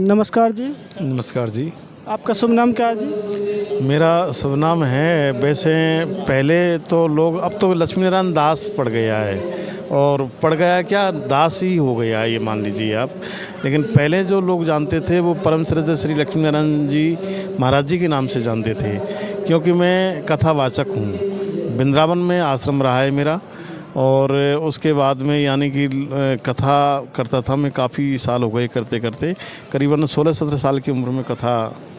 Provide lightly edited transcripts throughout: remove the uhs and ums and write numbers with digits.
नमस्कार जी। नमस्कार जी। आपका शुभ नाम क्या है जी? मेरा शुभ नाम है, वैसे पहले तो लोग, अब तो लक्ष्मी नारायण दास पड़ गया है, और पड़ गया क्या, दास ही हो गया है, ये मान लीजिए आप। लेकिन पहले जो लोग जानते थे वो परम श्रद्धेय श्री लक्ष्मी नारायण जी महाराज जी के नाम से जानते थे, क्योंकि मैं कथावाचक हूँ। वृंदावन में आश्रम रहा है मेरा, और उसके बाद में यानी कि कथा करता था मैं, काफ़ी साल हो गए करते करते, करीबन 16-17 साल की उम्र में कथा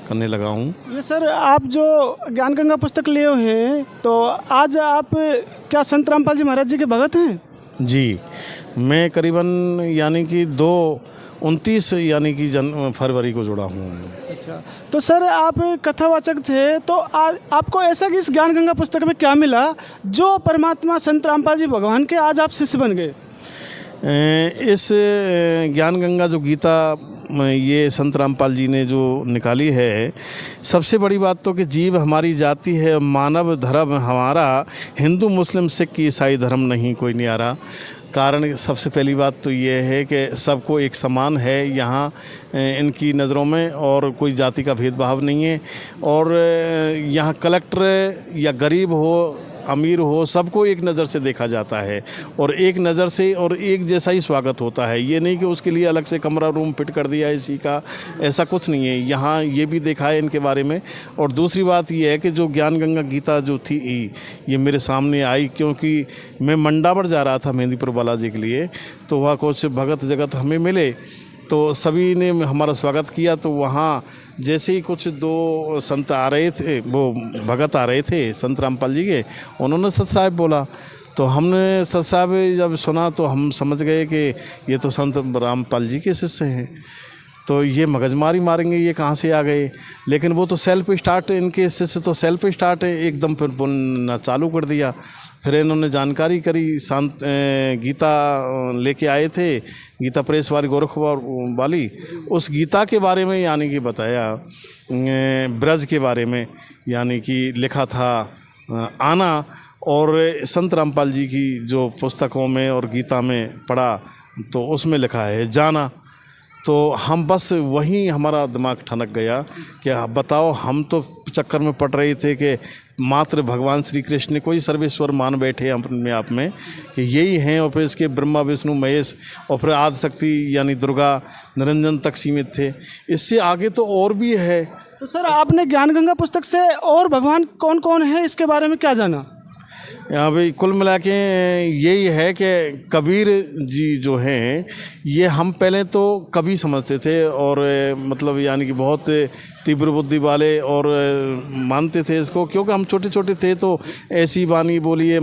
करने लगा हूँ। ये सर, आप जो ज्ञान गंगा पुस्तक लिए हुए हैं, तो आज आप क्या संत रामपाल जी महाराज जी के भगत हैं? जी, मैं करीबन यानी कि 29 यानी कि फरवरी को जुड़ा हूँ। अच्छा, तो सर आप कथावाचक थे, तो आज आपको ऐसा कि इस ज्ञान गंगा पुस्तक में क्या मिला जो परमात्मा संत रामपाल जी भगवान के आज आप शिष्य बन गए? इस ज्ञान गंगा जो गीता ये संत रामपाल जी ने जो निकाली है, सबसे बड़ी बात तो कि जीव हमारी जाति है, मानव धर्म हमारा, हिंदू मुस्लिम सिख ईसाई धर्म नहीं कोई न्यारा। कारण सबसे पहली बात तो ये है कि सबको एक समान है यहाँ इनकी नज़रों में, और कोई जाति का भेदभाव नहीं है। और यहाँ कलेक्टर या गरीब हो अमीर हो, सबको एक नज़र से देखा जाता है, और एक नज़र से और एक जैसा ही स्वागत होता है। ये नहीं कि उसके लिए अलग से कमरा रूम फिट कर दिया इसी का, ऐसा कुछ नहीं है। यहाँ ये भी देखा है इनके बारे में। और दूसरी बात ये है कि जो ज्ञान गंगा गीता जो थी ये मेरे सामने आई, क्योंकि मैं मंडावर जा रहा था मेहंदीपुर बालाजी के लिए, तो वहाँ कुछ भगत जगत हमें मिले, तो सभी ने हमारा स्वागत किया। तो वहाँ जैसे ही कुछ 2 संत आ रहे थे, वो भगत आ रहे थे संत रामपाल जी के, उन्होंने सत साहब बोला, तो हमने सत साहब जब सुना तो हम समझ गए कि ये तो संत रामपाल जी के शिष्य हैं, तो ये मगजमारी मारेंगे, ये कहाँ से आ गए। लेकिन वो तो सेल्फ स्टार्ट, इनके शिष्य तो सेल्फ स्टार्ट है एकदम, फिर बोलना चालू कर दिया। फिर इन्होंने जानकारी करी, शांत गीता लेके आए थे, गीता प्रेस वाली गोरखपुर वाली, उस गीता के बारे में यानी कि बताया, ब्रज के बारे में यानी कि लिखा था आना, और संत रामपाल जी की जो पुस्तकों में और गीता में पढ़ा तो उसमें लिखा है जाना। तो हम बस वहीं हमारा दिमाग ठनक गया कि बताओ, हम तो चक्कर में पड़ रहे थे कि मात्र भगवान श्री कृष्ण कोई सर्वेश्वर मान बैठे अपने आप में कि यही हैं, और फिर इसके ब्रह्मा विष्णु महेश और फिर आदि शक्ति यानी दुर्गा निरंजन तक सीमित थे। इससे आगे तो और भी है। तो सर आपने ज्ञान गंगा पुस्तक से और भगवान कौन कौन है इसके बारे में क्या जाना? यहाँ भाई कुल मिला के यही है कि कबीर जी जो हैं, ये हम पहले तो कवि समझते थे, और मतलब यानी कि बहुत तीव्र बुद्धि वाले, और मानते थे इसको, क्योंकि हम छोटे छोटे थे तो ऐसी वाणी बोलिए